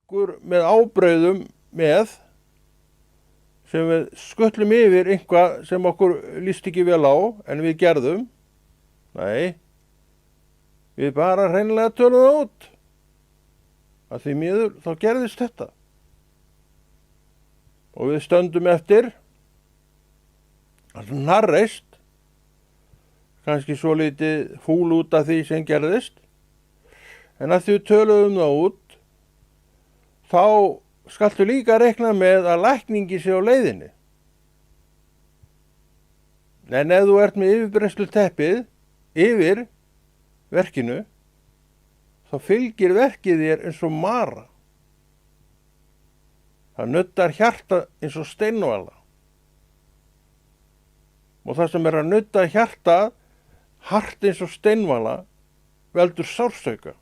okkur með ábrauðum með sem við skutlum yfir eitthvað sem okkur líst ekki vel á en við gerðum. Nei, við bara hreinlega tölum það út. Að því miður þá gerðist þetta. Og við stöndum eftir hnarreist, kannski svo lítið fúl út af því sem gerðist, en að því við töluðum það út, þá skaltu líka reikna með að lækningi sé á leiðinni. En ef þú ert með yfirbrennslu teppið yfir verkinu, þá fylgir verkið þér eins og mara. Það nuttar hjarta eins og steinvala. Og það sem að nutta hjarta hart eins og steinvala veldur sársauka.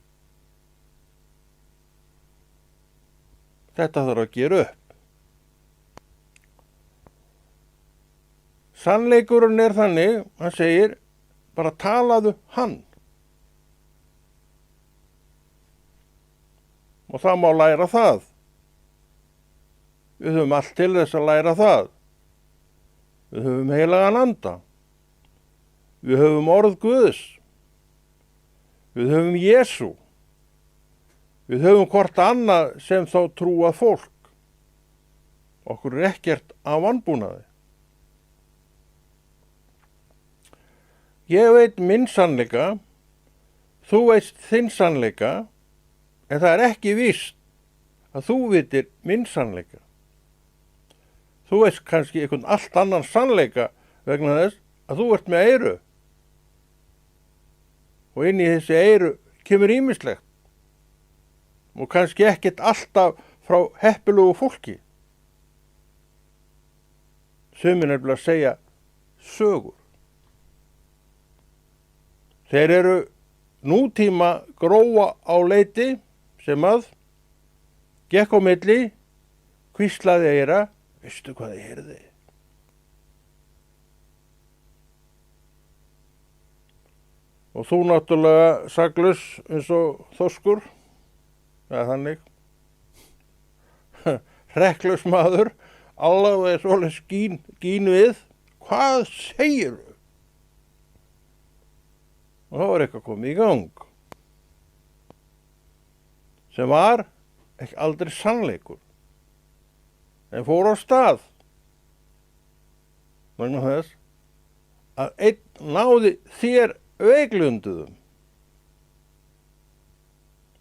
Þetta þarf að gera upp. Sannleikurinn er þannig, hann segir, bara talaðu hann. Og það má læra það. Við höfum allt til þess að læra það. Við höfum heilagan anda. Við höfum orð Guðs. Við höfum Jesú. Við höfum hvort annað sem þá trúað fólk. Okkur er ekkert af vanbúnaði. Ég veit minn sannleika, þú veist þinn sannleika, en það er ekki víst að þú vitir minn sannleika. Þú veist kannski einhvern allt annan sannleika vegna þess að þú ert með eyru. Og inn í þessi eyru kemur ýmislegt. Og kannski ekkert alltaf frá heppilugu fólki. Sumir nefnilega að segja sögur. Þeir eru nútíma gróa á leiti sem að gekk á milli, hvíslaði eyra, veistu hvað þið heyrði? Og þú náttúrulega saklaus eins og þorskur, eða þannig, hrekklaus maður, alveg svoleiðis gín við, hvað segirðu? Og þá var eitthvað komið í gang, sem var ekki aldrei sannleikur, en fór á stað, vegna þess að einn náði þér veiklunduðum.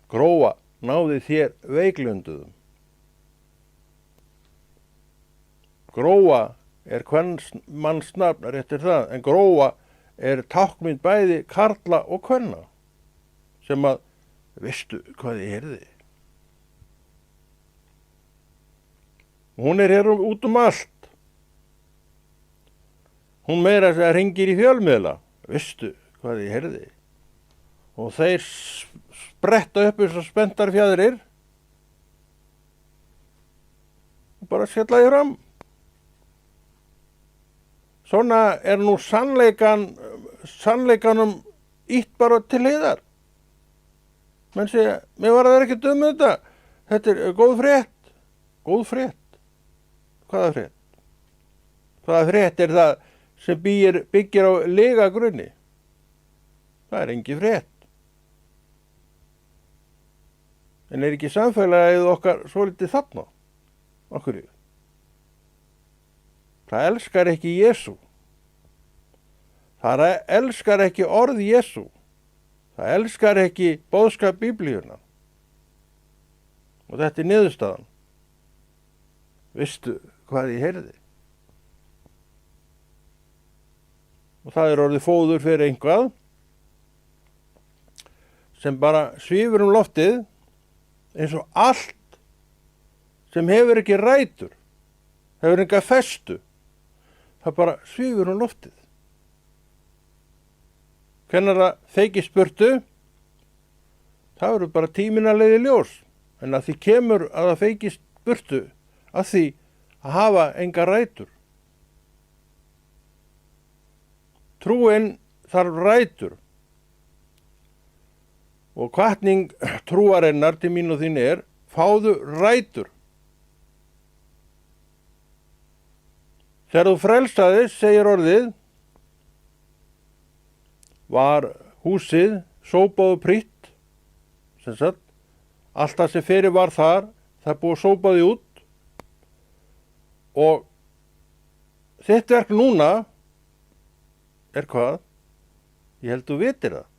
Gróa náði þér veiklunduðum. Gróa er kvenmannsnafn réttir það, en gróa er táknmynd bæði karla og kvenna, sem að, veistu hvað þið heyrði? Hún er hér út allt. Hún meira að segja hringir í fjölmiðla, veistu hvað þið heyrði? Og þeir spretta upp eins og spenntar fjæðrir og bara skella því fram. Svona er nú sannleikanum ítt bara til hliðar. Menn segja, mér var það ekki þetta. Þetta er góð frétt. Góð frétt. Hvaða frétt? Hvaða frétt er það sem byggir á lega grunni? Það er engin frétt. En er ekki samfélagið okkar svolítið þarna? Okkur. Það elskar ekki Jesú. Það elskar ekki orð Jesú. Það elskar ekki boðskap Biblíunnar. Og þetta er niðurstaðan. Veistu hvað ég heyrði? Og það er orðið fóður fyrir einhvað sem bara svífur loftið eins og allt sem hefur ekki rætur, hefur enga festu, það bara svífur loftið. Hvenær það feikist burtu, það eru bara tíminn að leiða í ljós, en að því kemur að það feikist burtu, að því að hafa enga rætur. Trúin þarf rætur. Og hvatning trúarinnar til mín og þín er, fáðu rætur. Þegar þú frelsaðist, segir orðið, var húsið sópað og prýtt, sem sagt, allt það sem fyrir var þar, það búið sópaði út og þitt verk núna er hvað? Ég held þú vitir það.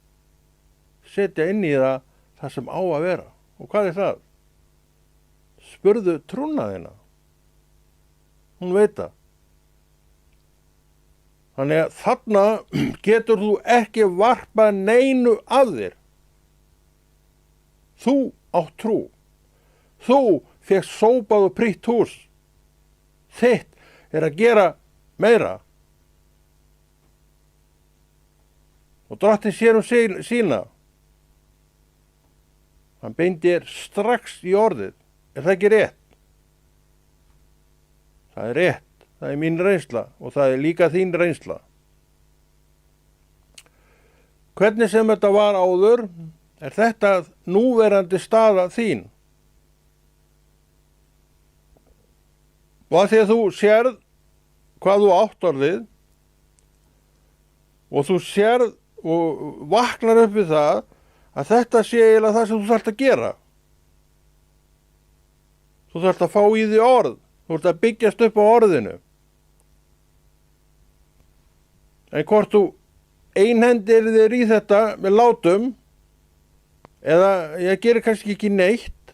Setja inn í það sem á að vera. Og hvað er það? Spurðu trúna þína. Hún veit það. Þannig að þarna getur þú ekki varpað neinu af þér. Þú átt trú. Þú fékkst sópað og prýtt hús. Þitt er að gera meira. Og Drottinn sér sína. Hann beindi þér strax í orðið. Er það ekki rétt? Það er rétt. Það er mín reynsla og það er líka þín reynsla. Hvernig sem þetta var áður, er þetta núverandi staða þín. Og að því að þú sérð hvað þú átt orðið og þú sérð og vaknar upp við það að þetta sé eiginlega það sem þú þarft að gera. Þú þarft að fá í því orð. Þú ert að byggjast upp á orðinu. En hvort þú einhendir þér í þetta með látum eða ég gerir kannski ekki neitt,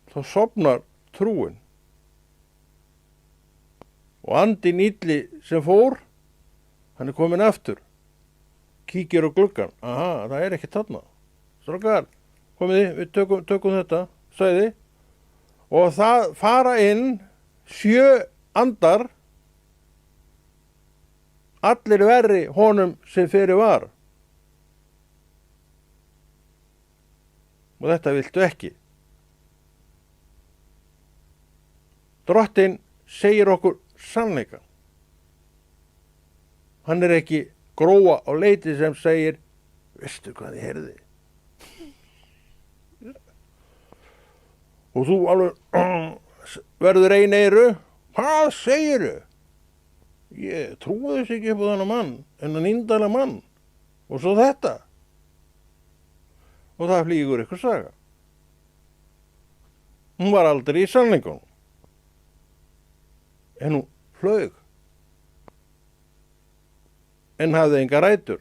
þá sofnar trúin. Og andinn illi sem fór, hann er komin aftur. Kíkir á gluggan. Aha, það er ekki þarna. Strákar, komiði, við tökum þetta, sagði. Og það fara inn 7 andar, allir verri honum sem fyrir var. Og þetta viltu ekki. Drottinn segir okkur sannleika. Hann er ekki gróa á leiti sem segir, veistu hvað ég heyrði? Og þú alveg verður ein eyru, hvað segiru? Ég trúi þess ekki upp á þennan mann, þennan indæla mann. Og svo þetta. Og það flýgur ykkur saga. Hún var aldrei í sannleikunum. En hún flaug. En hafði engar rætur.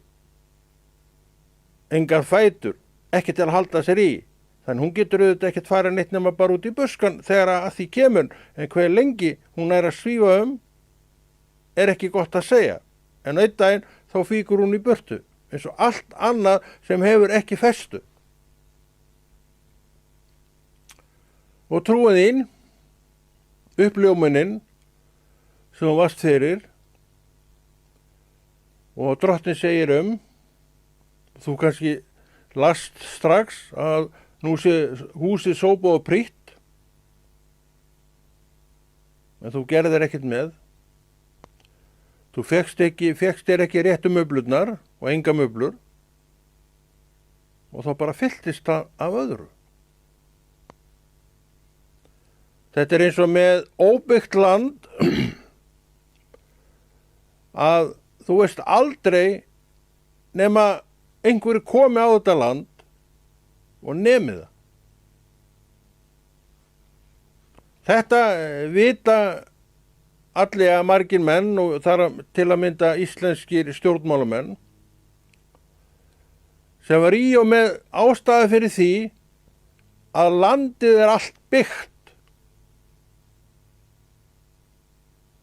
Engar fætur. Ekki til að halda sér í. Þannig hún getur auðvitað ekkert fara neitt nema bara út í buskan þegar að því kemur. En hver lengi hún er að svífa er ekki gott að segja. En einn daginn þá fýkur hún í burtu. Eins og allt annað sem hefur ekki festu. Og trúin þín, uppljómunin sem hún varst fyrir og Drottinn segir þú kannski last strax að nú sé húsið sópað og prýtt en þú gerðir ekkert með. Þú fékkst þér ekki réttu möblurnar og enga möblur og þá bara fylltist það af öðru. Þetta er eins og með óbyggt land að þú veist aldrei nema einhverju komi á þetta land og nemi það. Þetta vita allir að margir menn og þar til að mynda íslenskir stjórnmálamenn sem var í og með ástæðu fyrir því að landið er allt byggt.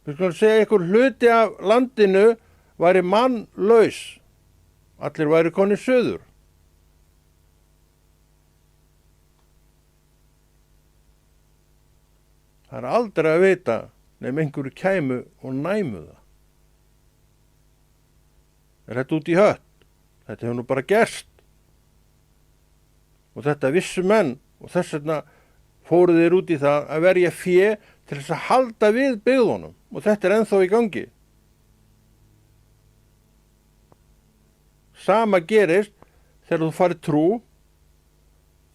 Við skulum segja ykkur hluti af landinu væri mannlaus. Allir væri konir suður. Það er aldrei að vita nefn einhverju kæmu og næmu það. Er þetta út í hött? Þetta hefur nú bara gerst. Og þetta vissu menn og þess vegna fóru þeir út í það að verja fé til þess að halda við byggðunum og þetta er ennþá í gangi. Sama gerist þegar þú farið trú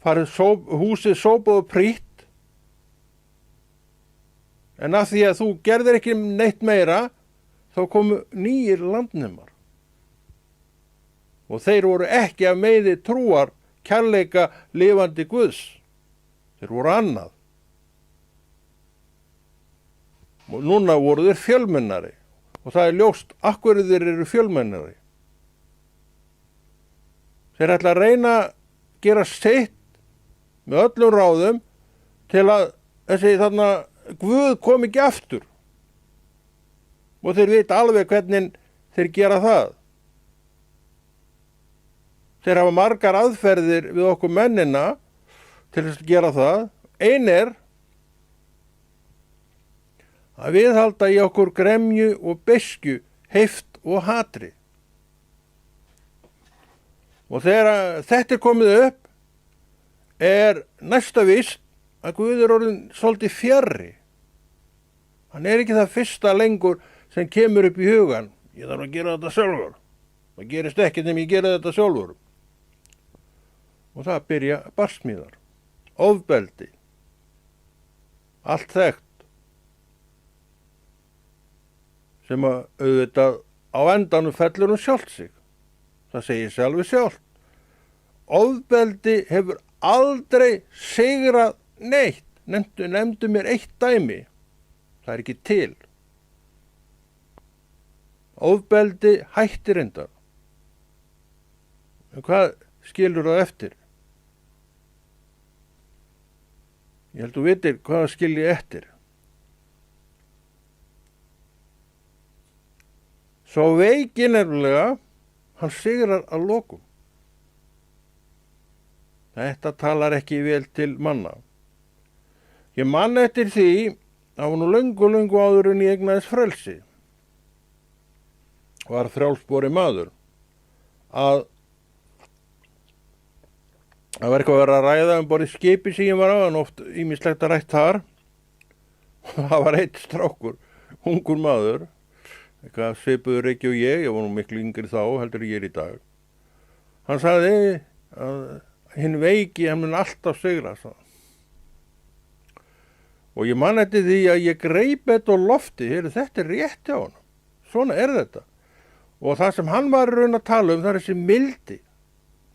húsið sópað og prýtt, en af því að þú gerðir ekki neitt meira, þá komu nýir landnemar. Og þeir voru ekki af meiði trúar, kærleika lifandi Guðs. Þeir voru annað. Og núna voru þeir fjölmennari. Og það ljóst, af hverju þeir eru fjölmennari. Þeir ætla að reyna að gera sitt með öllum ráðum til að þessi þarna Guð kom ekki aftur. Og þeir vita alveg hvernig þeir gera það. Þeir hafa margar aðferðir við okkur mennina til þess að gera það. Ein er að viðhalda í okkur gremju og beiskju, heift og hatri. Og þegar þetta er komið upp, er næsta víst að Guð er orðinn svolítið fjarri. Hann er ekki það fyrsta lengur sem kemur upp í hugan. Ég þarf að gera þetta sjálfur. Það gerist ekki nema ég gera þetta sjálfur. Og það byrja barsmíðar, ofbeldi, allt þekkt, sem að auðvitað á endanum fellur sjálft sig. Það segir sjálfi sjálft. Ofbeldi hefur aldrei sigrað neitt. Nefndu mér eitt dæmi. Það er ekki til. Ofbeldi hættir endan. En hvað skilur það eftir? Ég held þú vitir hvað það skilji eftir. Svo veiki nefnilega, hann sigrar að lokum. Þetta talar ekki vel til manna. Ég man eftir því, það var nú löngu áður en ég eignaðist frelsi. Var frjálsbori maður. Að það var eitthvað að vera að ræða borð í skipi sem ég var á, en oft ýmislegt að rætt þar. Það var eitt strákur, ungur maður, eitthvað svipuður ekki og ég var nú miklu yngri þá, heldur ég í dag. Hann sagði að hinn veiki, hann mun alltaf sigra, sagði. Og ég man eftir því að ég greip þetta á lofti, þetta er rétt hjá hann, svona er þetta. Og það sem hann var raun að tala það er þessi mildi,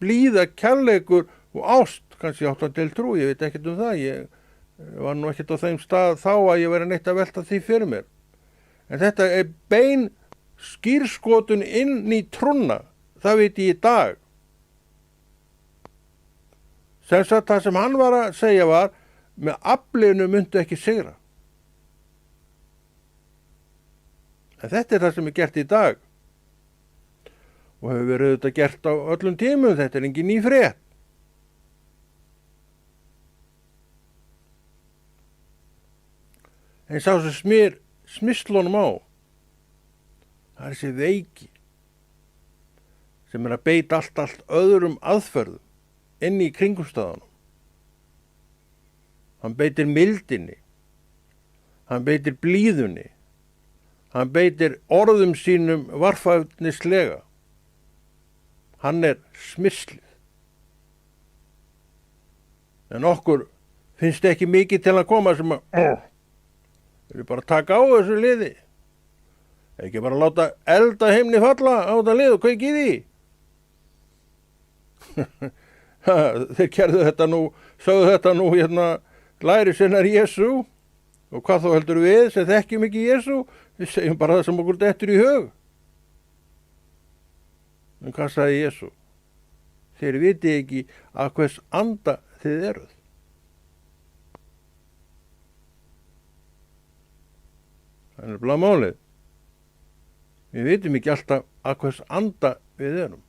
blíða, kærleikur og ást, kannski átt hann til trú, ég veit ekkert það, ég var nú ekkert á þeim stað þá að ég væri neitt að velta því fyrir mér. En þetta er bein skírskotun inn í trúna, það veit ég í dag. Sem sagt það sem hann var að segja var, með aflinu myndu ekki sigra. En þetta er það sem er gert í dag. Og hefur verið auðvitað gert á öllum tímum, þetta er engin ný frétt. En sá sem smyr smislunum á, það er þessi veiki sem er að beita allt öðrum aðferðum inn í kringumstæðunum. Hann beitir mildinni, hann beitir blíðunni, hann beitir orðum sínum varfærnislega. Hann er smislið. En okkur finnst ekki mikið til að koma sem að við bara taka á þessu liði. Ekki bara láta elda heimni falla á þetta lið og kveiki í því. Þeir gerðu þetta nú, sögðu þetta nú lærisinnar Jesú. Og hvað þá heldur við sem þekkjum ekki Jesú? Við segjum bara það sem okkur dettur í hug. En hvað sagði Jesú? Þeir viti ekki að hvers anda þið eruð. Það er bara málið. Við vitum ekki alltaf að hvers anda við erum.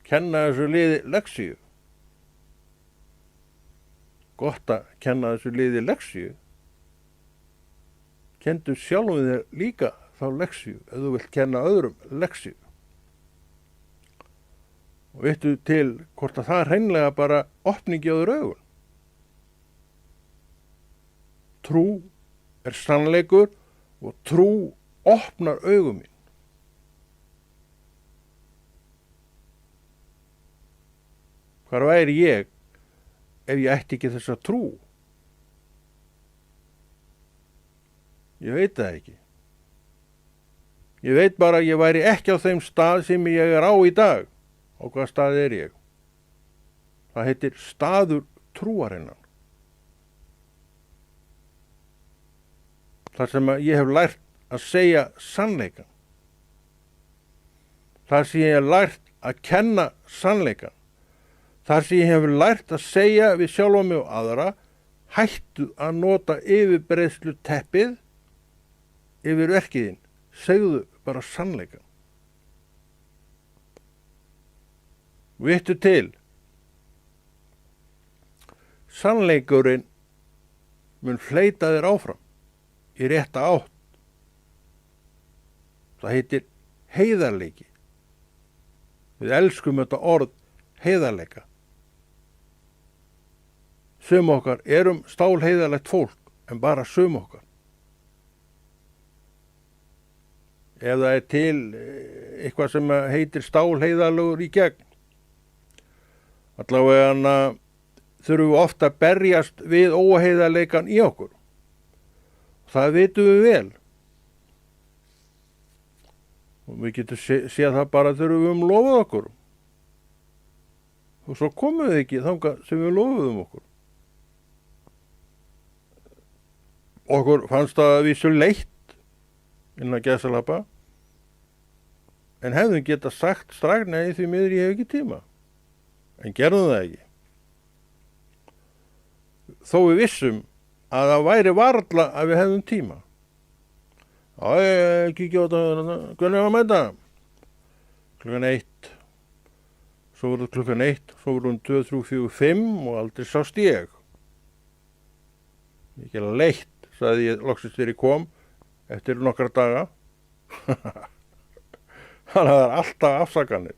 Kenna þessu liði lexíu. Gott að kenna þessu liði lexíu. Kendu sjálfum þér líka þá lexíu, ef þú vilt kenna öðrum lexíu. Og vittu til hvort að það hreinlega bara opningi á þér augun. Trú er sannleikur og trú opnar augum mín. Hvar væri ég ef ég ætti ekki þessa trú? Ég veit það ekki. Ég veit bara að ég væri ekki á þeim stað sem ég er á í dag. Á hvaða stað er ég? Það heitir staður trúarinnar. Þar sem ég hef lært að segja sannleikann. Þar sem ég hef lært að kenna sannleikann. Þar sem ég hef lært að segja við sjálfa mig og aðra, hættu að nota yfirbreiðslu teppið yfir verkiðin. Segðu bara sannleikann. Vittu til. Sannleikurinn mun fleyta þér áfram í rétta átt. Það heitir heiðarleiki. Við elskum þetta orð heiðarleika. Sum okkar erum stálheiðarlegt fólk, en bara sum okkar. Ef það er til eitthvað sem heitir stálheiðarlegur í gegn, allavega þurfum við ofta að berjast við óheiðarleikan í okkur. Það vitum við vel. Og við getum séð það bara þegar við höfum lofað okkur. Og svo komum við ekki þangað sem við lofuðum okkur. Okkur fannst það að vísu leitt innan gæsalappa, en hefðum geta sagt strax nei því miður ég hef ekki tíma. En gerðum það ekki. Þó við vissum að það væri varla að við hefðum tíma. Já, ég kíkja á þetta, hvernig var að mæta? Klukkan 1. Svo voru klukkan 1, svo voru 2, 3, 4, 5 og aldrei sást ég. Ekki leitt, sagði ég loksins þegar ég kom, eftir nokkra daga. Þannig að það er alltaf afsakanir.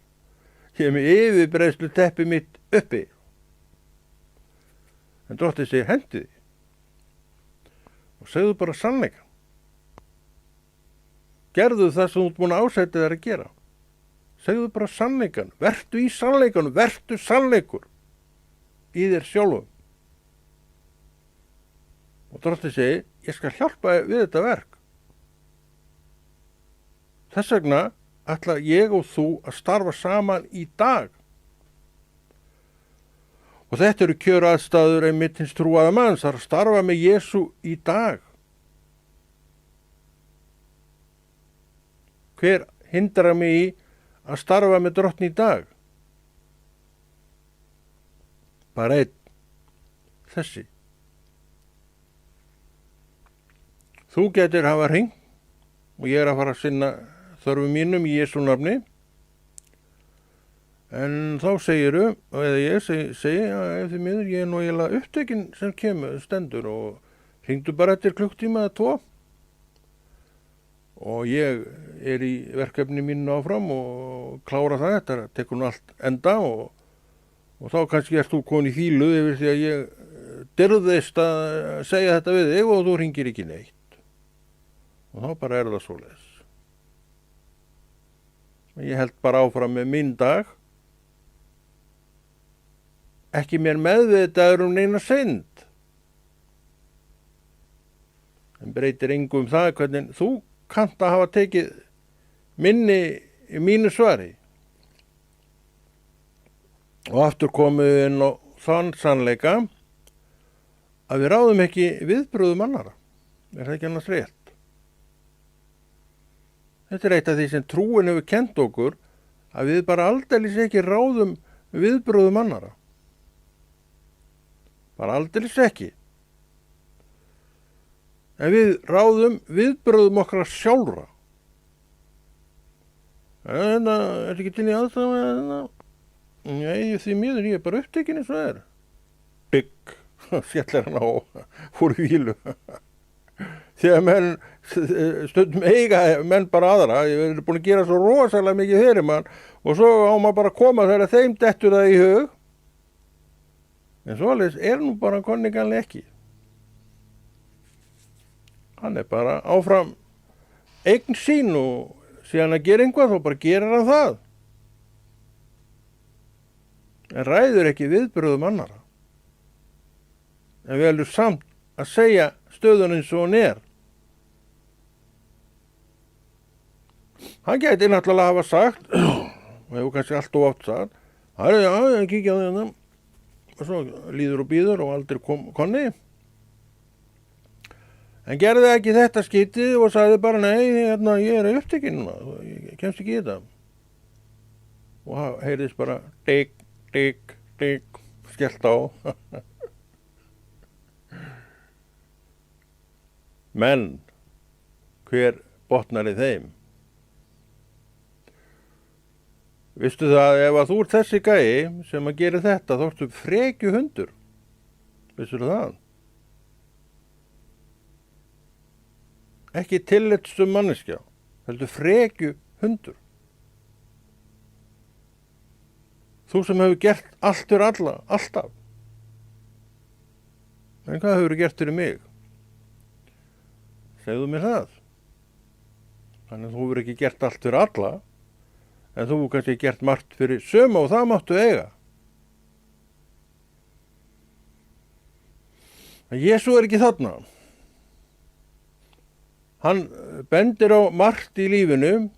Ég hef með yfirbreiðslu teppi mitt uppi. En Drottinn segir, hendi því. Og segðu bara sannleikann. Gerðu það sem þú ert búin að ásæta þér að gera. Segðu bara sannleikann. Vertu í sannleikann, vertu sannleikur í þér sjálfum. Og Drottinn segir, ég skal hjálpa þér við þetta verk. Þess vegna ætla ég og þú að starfa saman í dag. Og þetta eru kjöraðstæður einmitt hins trúaða manns, að starfa með Jesú í dag. Hver hindrar mig í að starfa með Drottni í dag? Bara einn, þessi. Þú getur hafa hringt og ég er að fara að sinna þörfum mínum í Jesú nafni. En þá segiru, eða ég segi að ef þið miður ég er nú eiginlega upptekinn sem stendur og hringdu bara eftir klukktíma eða 2. Og ég er í verkefni mínu áfram og klára það, þetta tekur nú allt enda og þá kannski ert þú komin í fílu yfir því að ég dirðist að segja þetta við þig og þú hringir ekki neitt. Og þá bara er það svoleiðis. Ég held bara áfram með minn dag. Ekki mér meðvitaður neina synd. En breytir engu það hvernig þú kannt að hafa tekið mínu svari. Og aftur komum við inn á þann sannleika að við ráðum ekki viðbröðum annara. Er það ekki annars rétt? Þetta er eitt af því sem trúin hefur kennt okkur, að við bara aldeilis ekki ráðum viðbröðum annara. Bara aldeilis ekki. En við ráðum viðbröðum okkar sjálfra. En það er ekki til í aðstæða. Nei, því miður ég er bara upptekinn eins og það er. Bygg, fjallar hann á fór vílu. Þegar menn stundum eiga menn bara aðra, ég er búin að gera svo rosalega mikið fyrir mann og svo á maður bara að koma þegar þeim dettur það í hug. En svoleiðis er nú bara konninganlega ekki. Hann er bara áfram eign sín og síðan að gera einhvað þá bara gerir hann það. en ræður ekki viðbrögðum annara. En velur samt að segja stöðun eins og hún er. Hann gæti náttúrulega hafa sagt, og hefur kannski allt of oft sagt, já, ég kíkja á þetta, og svo líður og býður og aldrei konni. En gerði ekki þetta skítið og sagði bara, nei, ég er upptekinn núna, ég kemst ekki í þetta. Og heyrðist bara, digg, digg, digg, skellt á. Men, hver botnar í þeim? Vistu það, ef að þú ert þessi gæi sem að gera þetta, þá ertu frekju hundur. Vistu það? Ekki tillitssum manneskja, heldur frekju hundur. Þú sem hefur gert allt fyrir alla, alltaf. En hvað hefur gert fyrir mig? Segðu mér það. Þannig að þú hefur ekki gert allt fyrir alla, en þú hefur kannski gert margt fyrir söma og það máttu eiga. En Jesú er ekki þarna. Hann bendir á margt í lífinu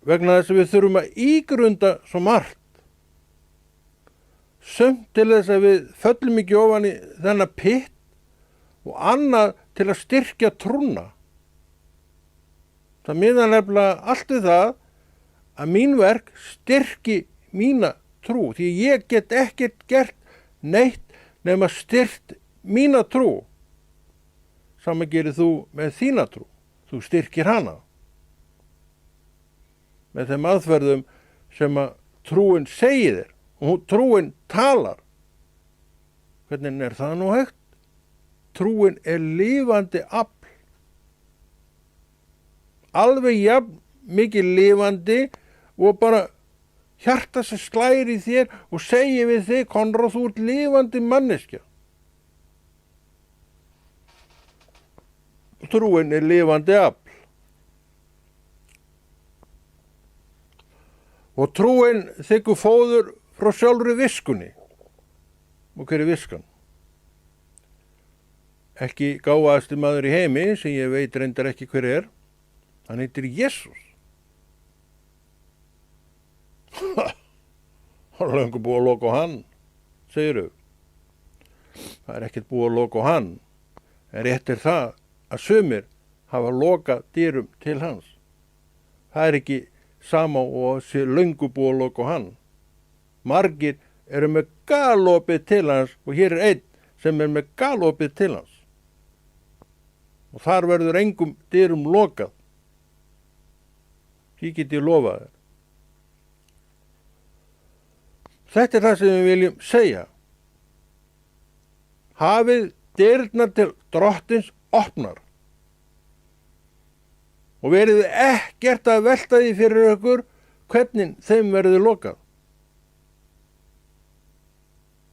vegna þess að við þurfum að ígrunda svo margt. Sumt til þess að við föllum ekki ofan í þennan pitt og annað til að styrkja trúna. Það miðar nefnilega allt við það að mín verk styrki mína trú, því ég get ekkert gert neitt nema styrkt mína trú. Sama gerir þú með þína trú, þú styrkir hana. Með þeim aðferðum sem að trúin segir þér, og trúin talar. Hvernig er það nú hægt? Trúin er lifandi afl. Alveg jafn mikið lifandi og bara hjarta sem slær í þér og segir við þig, Konráð, þú ert lifandi manneskja. Trúin er lifandi afl. Og trúin þykkur fóður frá sjálfri viskunni. Og hver er viskan? Ekki gáfaðasti maður í heimi, sem ég veit reyndar ekki hver er. Hann heitir Jesús. Það er löngu búið að loka á hann, segirðu. Það er ekkert búið að loka á hann. En rétt er það að sumir hafa lokað dyrum til hans. Það er ekki sama og sé löngu búið að loka á hann. Margir eru með galopið til hans og hér er einn sem er með galopið til hans. Og þar verður engum dyrum lokað. Því get ég lofað þér. Þetta er það sem við viljum segja. Hafið dyrnar til drottins opnar. Og verið ekkert að velta því fyrir okkur hvernig þeim verður lokað.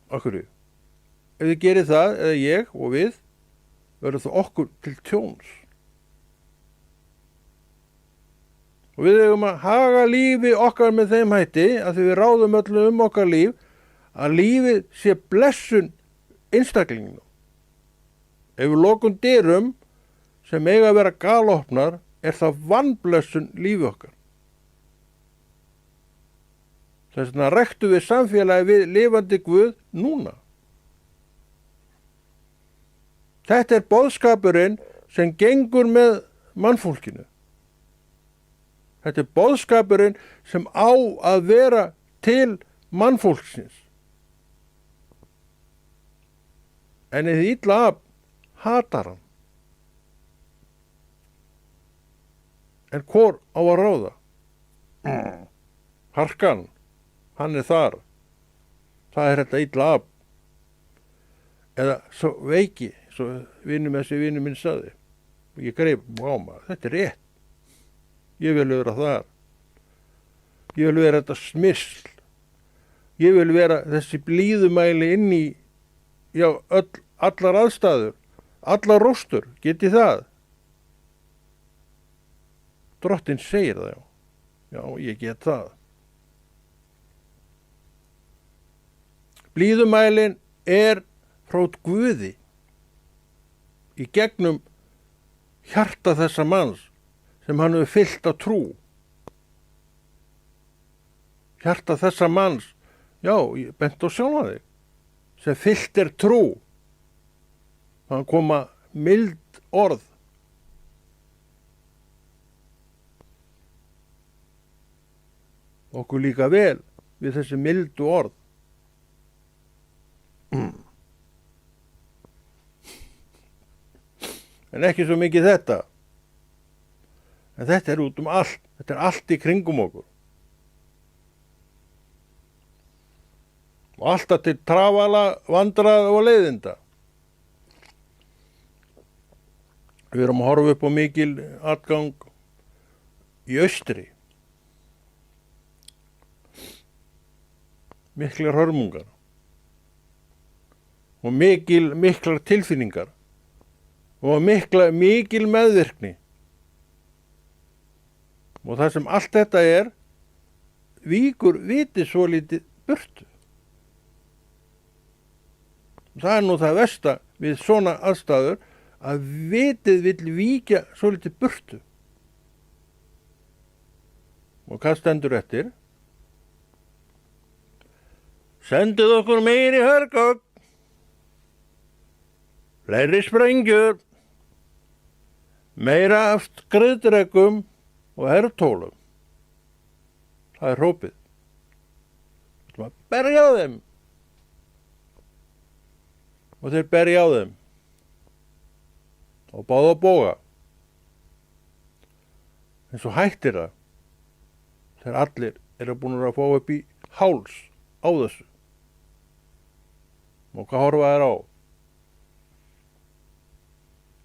Akkurju. Ef þið gerir það, eða ég og við, verður það okkur til tjóns. Og við eigum að haga lífi okkar með þeim hætti, að því við ráðum öllu okkar líf, að lífið sé blessun einstaklinginu. Ef við lokum dyrum sem eiga að vera galopnar, er það vanblessun lífi okkar. Þess vegna ræktum við samfélagi við lifandi Guð núna. Þetta er boðskapurinn sem gengur með mannfólkinu. Þetta er boðskapurinn sem á að vera til mannfólksins. En hið illa afl hatar hann. En hvor á að ráða? Harkan, hann er þar. Það er þetta illa afl. Eða svo veiki, svo vinur minn sagði. Og ég greip, maður, þetta er rétt. Ég vil vera þar. Ég vil vera þetta smysl. Ég vil vera þessi blíðumæli inn í allar aðstæður, allar róstur, get ég það? Drottinn segir það, já. Já, ég get það. Blíðumælin er frá Guði í gegnum hjarta þessa manns sem hann hefur fyllt af trú. Hjarta þessa manns, já, ég bent á sjálfan þig, sem fyllt er trú. Þannig koma mild orð. Okkur líka vel við þessi mildu orð. En ekki svo mikið þetta. En þetta er út allt. Þetta er allt í kringum okkur. Og alltaf til trafala, vandræða og leiðinda. Við erum að horfa upp á mikil atgang í austri. Miklar hörmungar. Og miklar tilfinningar. Og mikil meðvirkni. Og það sem allt þetta er, víkur viti svo lítið burtu. Það er nú það versta við svona aðstæður, að vitið vill víkja svo lítið burtu. Og hvað stendur eftir? Sendið okkur meiri hergögn, fleiri sprengjur, meira af skriðdrekum og hertólum. Það er hrópið. Við ætlum að berja á þeim. Og þeir berja á þeim. Og báða bóga. En svo hættir það. Þegar allir eru búin að fá upp í háls á þessu. Og hvað horfa þær á?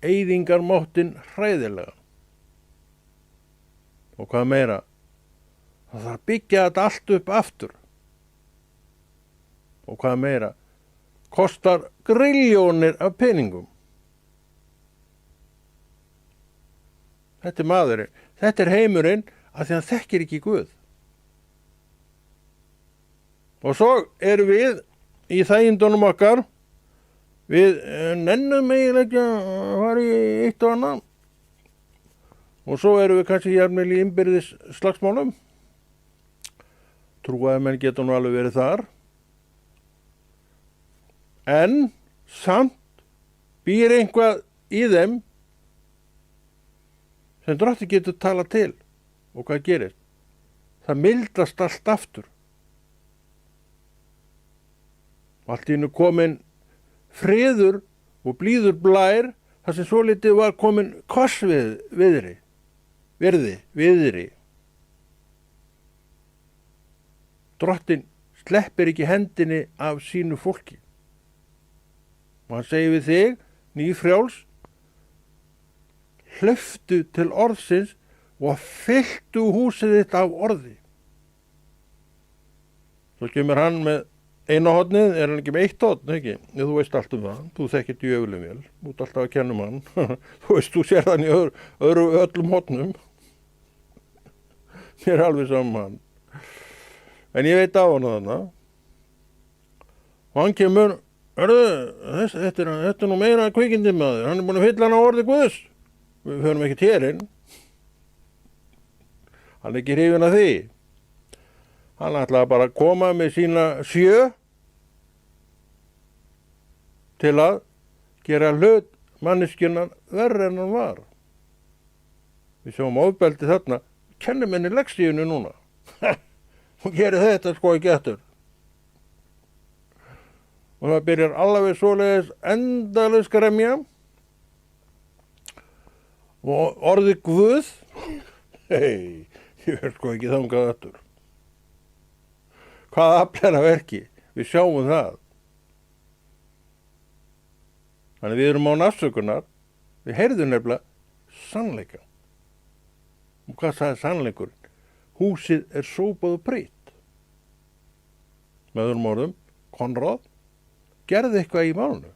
Eyðingarmáttin hræðilega. Og hvað meira? Það þarf að byggja þetta allt upp aftur. Og hvað meira? Kostar grilljónir af peningum. Þetta er maðurinn. Þetta er heimurinn að því hann þekkir ekki Guð. Og svo erum við í þægindunum okkar. Við nennum eiginlega ekki að fara í eitt og annað. Og svo erum við kannski jafnvel í innbyrðis slagsmálum. Trúaði menn geta nú alveg verið þar. En samt býr einhvað í þeim sem Drottinn getur talað til. Og hvað gerist? Það mildast allt aftur. Allt í einu komin friður og blíður blær þar sem svolítið var komin kossviðri. Viðri. Drottinn sleppir ekki hendinni af sínu fólki. Og hann segir við þig, nýfrjáls, hlauptu til orðsins og fylltu húsið þitt af orði. Svo kemur hann með eina hornið, er hann ekki með eitt horn, ekki? Þú veist allt um það, þú þekkir djöfulinn vel, þú ert alltaf að kenna hann, þú veist, þú sér þann í öllum hornum. Mér er alveg saman hann. En ég veit á hann þarna. Og hann kemur, þetta er nú meira kvikindi maður, hann er búin að fylla hann á orði Guðs. Við höfum ekki hérinn. Hann er ekki hrifinn af því. Hann ætlaði bara að koma með sína 7 til að gera hlut manneskjunnar verri en hann var. Við sjáum ofbeldi þarna, kennum henni leksíunu núna. Hún gerir þetta sko ekki eftir. Og það byrjar alveg svoleiðis endalaus gremja. Og orðið Guð, ég verð sko ekki þangað aftur. Hvað aflar að verki? Við sjáum það. Þannig við erum án afsökunar, við heyrðum nefnilega sannleika. Og hvað sagði sannleikurinn? Húsið er sópað og prýtt. Með öðrum orðum, Konráð, gerði eitthvað í málinu.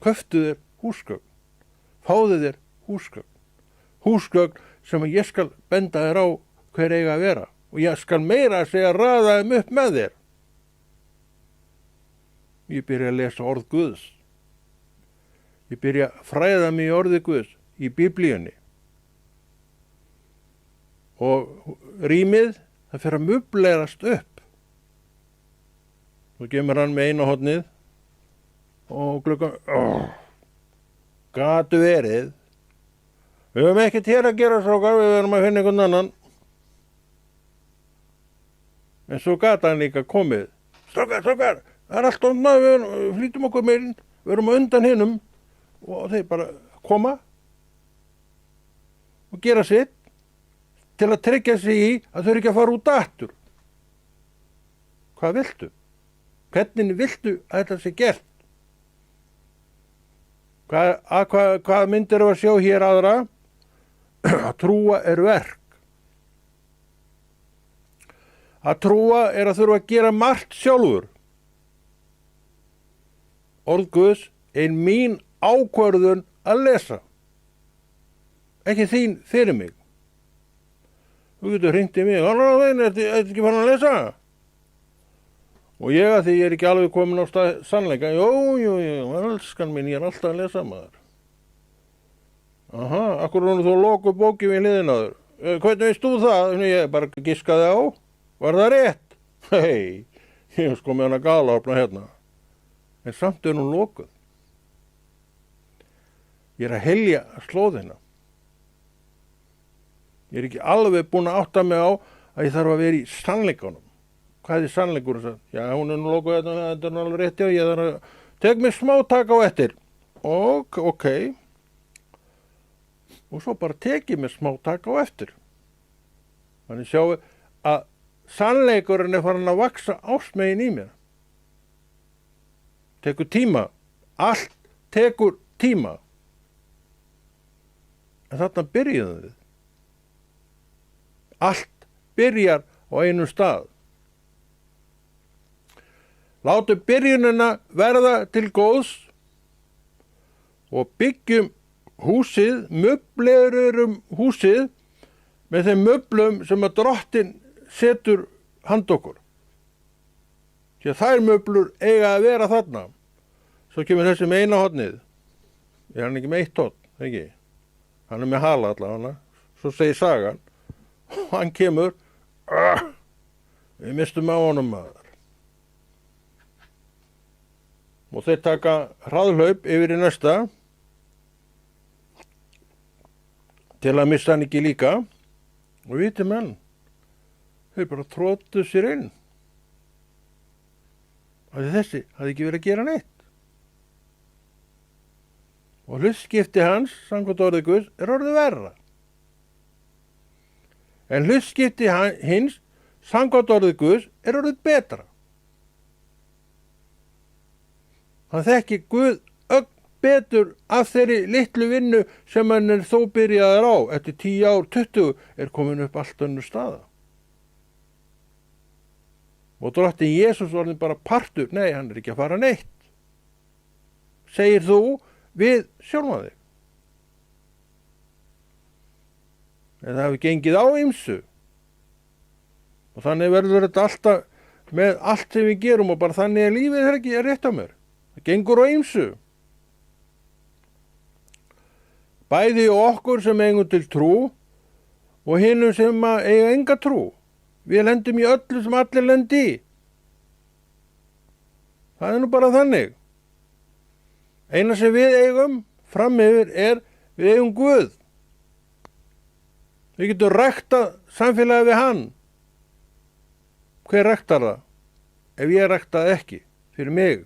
Köftu þér húsgögn. Fáðu þér húsgögn. Húsgögn sem ég skal benda þér á hver eiga að vera. Og ég skal meira að segja raða þeim upp með þér. Ég byrja að lesa orð Guðs. Ég byrja að fræða mig í orði Guðs, í Biblíunni. Og rýmið, það fer að mublerast upp. Svo kemur hann með eina hornið og gluggan, gatu verið. Við höfum ekkert hér að gera, strákar, við verðum að finna einhvern annan. En svo gata hann líka komið. Strákar, það er allt ofnað, við flýtum okkur meirinn, við erum undan hinum. Og þeir bara koma og gera sitt til að tryggja sig í að þau eru ekki að fara út aftur. Hvað viltu? Hvernig viltu að þetta sé gert? Hvað myndir að sjá hér aðra? Að trúa er verk. Að trúa er að þurfa að gera margt sjálfur. Orð Guðs er mín ákvörðun að lesa. Ekki þín fyrir mig. Þú getur hringt í mig, er ekki farin að lesa? Og ég að því ég er ekki alveg komin á sannleika. Jú, elskan mín, ég er alltaf að lesa maður. Aha, akkur er þú loku bóki við hliðina þér. Hvernig veist þú það? Ég bara giskaði á. Var það rétt? Hei, ég sko með hana galaopna hérna. En samt er hún lokuð. Ég er að helja slóðina. Ég er ekki alveg búin að átta mig á að ég þarf að vera í sannleikanum. Hvað er sannleikur? Já, hún er nú lokuð hérna, þetta er alveg rétt, já, ég þarf að tek mig smá tak á eftir. Ok. Og svo bara tekið mig smá tak á eftir. Þannig sjáu að sannleikurinn er farin að vaksa ásmegin í mér. Tekur tíma. Allt tekur tíma. En þarna byrjuðum við. Allt byrjar á einu stað. Látum byrjunina verða til góðs og byggjum húsið, möblerum húsið með þeim möblum sem að Drottinn setur hand okkur. Því að þær möblur eiga að vera þarna. Svo kemur þessi með eina hornið. Er hann ekki með eitt horn, ekki? Hann er með hala allavega. Svo segir sagan. Og hann kemur. Við mistum á honum maður. Og þeir taka hraðhlaup yfir í næsta. Til að missa hann ekki líka. Og viti menn. Þau bara tróttu sér inn. Og þessi hafði ekki verið að gera neitt. Og hlutskipti hans, samkvæmt orði Guðs, er orðið verra. En hlutskipti hins, samkvæmt orði Guðs, er orðið betra. Hann þekki Guð ögn betur af þeirri litlu vinnu sem hann er þó byrjaður á. Eftir 10 ár, 20 er komin upp allt önnur staða. Og Drottinn Jesús orðin bara partur. Nei, hann er ekki að fara neitt. Segir þú við sjálfan þig. En það hefur gengið á ýmsu. Og þannig verður þetta alltaf með allt sem við gerum og bara þannig að lífið er ekki rétt á mér. Það gengur á ýmsu. Bæði okkur sem eigum til trú og hinum sem eiga enga trú. Við lendum í öllu sem allir lendi í. Það er nú bara þannig. Eina sem við eigum fram yfir er við eigum Guð. Við getum ræktað samfélagið við hann. Hver ræktar það? Ef ég ræktað ekki, fyrir mig.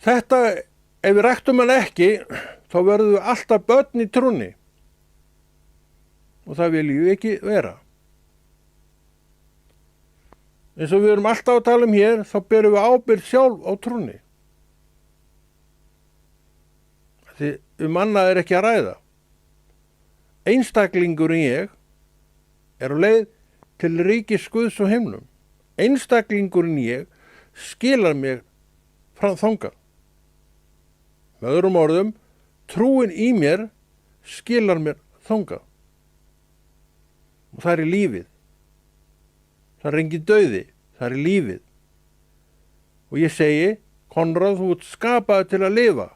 Þetta, ef við ræktum hann ekki, þá verðum við alltaf börn í trúnni. Og það viljum við ekki vera. Eins og við erum alltaf að tala hér, þá berum við ábyrgð sjálf á trúnni. Því annað er ekki að ræða. Einstaklingurinn ég er á leið til ríkis Guðs og himnum. Einstaklingurinn ég skilar mér frá þangað. Með öðrum orðum, trúin í mér skilar mér þangað. Og það er lífið. Það er engin dauði. Það er lífið. Og ég segi, Konráð, þú ert skapaður til að lifa.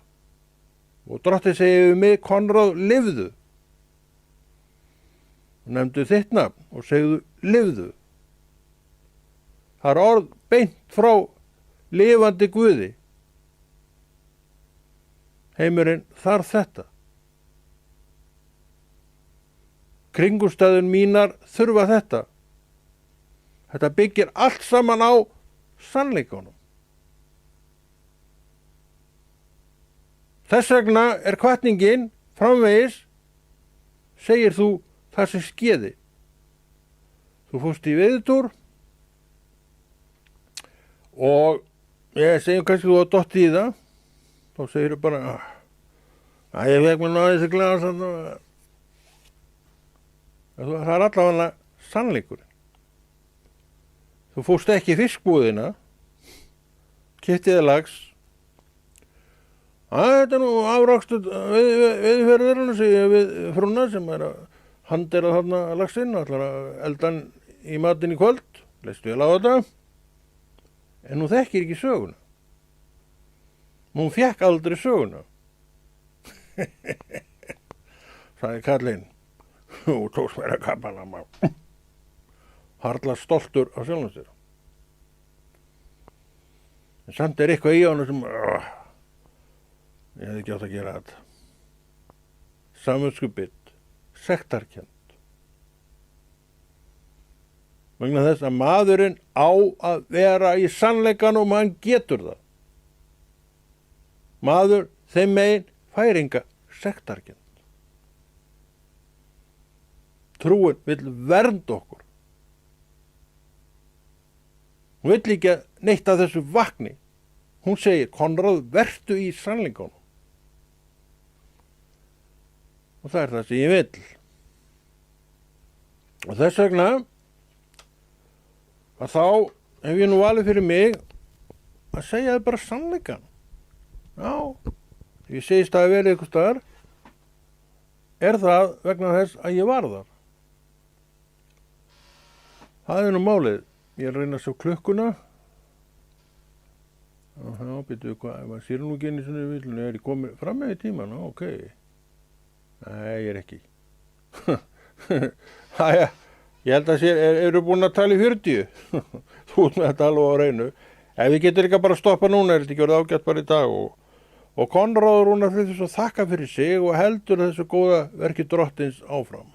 Og Drottinn segir við mig, Konráð, lifðu. Og nefndu þitt nafn og segðu, lifðu. Það er orð beint frá lifandi Guði. Heimurinn þarf þetta. Kringumstæður mínar þurfa þetta. Þetta byggir allt saman á sannleikanum. Þess vegna er hvatningin framvegis, segir þú það sem skeði. Þú fórst í veiðitúr og ég segjum kannski þú að dotti í það. Þá segir þú bara, að ég fekk mér náði þessi glas. Það er allavega sannleikurinn. Þú fórst ekki í fiskbúðina, keyptið lax. Þetta er nú afrakstur veiðiferðirinn, segir við frúna sem er að handera þarna laxinn og ætlar að elda hann í matinn í kvöld. Leist vel á þetta. En hún þekkir ekki söguna. Hún fékk aldrei söguna. Sagði kallinn. Þú tókst mér að kapana maður. Harla stoltur á sjálfum sér. En samt er eitthvað í honum sem ég hefði ekki átt að gera þetta. Samviskubit, sektarkennd. Vegna þess að maðurinn á að vera í sannleikanum og hann getur það. Maður þeim megin fær enga sektarkennd. Trúin vill vernda okkur. Hún vill ekki neitt af þessu vakni. Hún segir, Konráð, vertu í sannleikanum. Og það er það sem ég vill. Og þess vegna að þá hef ég nú valið fyrir mig að segja það bara sannleikan. Já, ég segist að vera eitthvað staðar, er það vegna þess að ég var þar. Það er nú málið. Ég er að reyna að sjá klukkuna. Já, býttu hvað, maður sér nú ekki inn í svona villinu. Er ég komið fram með í tíman? Já, ok. Nei, ég er ekki. Æja, ég held að eru búin að tala í 40. Þú ert með að tala á reynu. Ef við getur ekki bara að stoppa núna, er þetta ekki orðið ágætt bara í dag. Og Konráð Rúnar Friðriksson þakka fyrir sig og heldur þessu góða verki Drottins áfram.